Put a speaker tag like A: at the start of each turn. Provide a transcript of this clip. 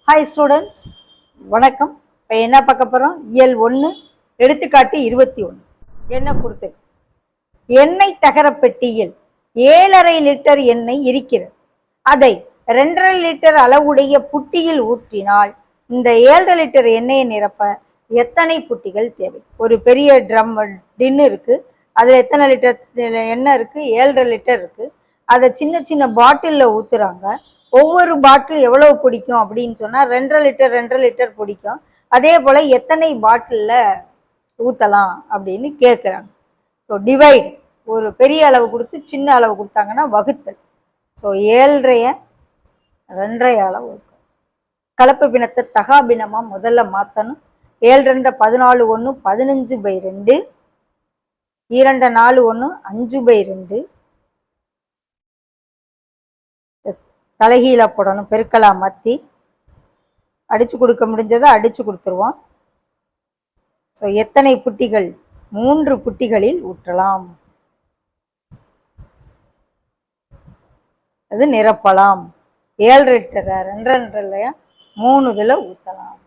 A: Hi students, வணக்கம். இப்போ என்ன பார்க்க போகிறோம்? இயல் 1 எடுத்துக்காட்டு 21 என்ன கொடுத்துருக்கு? எண்ணெய் தகர பெட்டியில் 7.5 லிட்டர் எண்ணெய் இருக்கிறது. அதை 2.5 லிட்டர் அளவுடைய புட்டியில் ஊற்றினால் இந்த 7.5 லிட்டர் எண்ணெயை நிரப்ப எத்தனை புட்டிகள் தேவை? ஒரு பெரிய டின்னு இருக்குது. அதில் எத்தனை லிட்டர் எண்ணெய் இருக்குது? 7.5 லிட்டர் இருக்குது. அதை சின்ன சின்ன பாட்டிலில் ஊற்றுறாங்க. ஒவ்வொரு பாட்டில் எவ்வளவு பிடிக்கும் அப்படின்னு சொன்னால் 2.5 லிட்டர் பிடிக்கும். அதே போல் எத்தனை பாட்டிலில் ஊற்றலாம் அப்படின்னு கேட்குறாங்க. ஸோ டிவைடு, ஒரு பெரிய அளவு கொடுத்து சின்ன அளவு கொடுத்தாங்கன்னா வகுத்தல். ஸோ 7.5 2.5 அளவு இருக்கும். கலப்பு பின்னத்தை தகா பின்னமாக முதல்ல மாற்றணும். 7 2 14 1 15/2, 2 4 1 5/2. தலைகீழ போடணும், பெருக்கலா மாற்றி அடித்து கொடுக்க முடிஞ்சதை அடித்து கொடுத்துருவோம். ஸோ எத்தனை புட்டிகள்? 3 புட்டிகளில் ஊற்றலாம், அது நிரப்பலாம். 7 லிட்டர் 2.5 3 இதில் ஊற்றலாம்.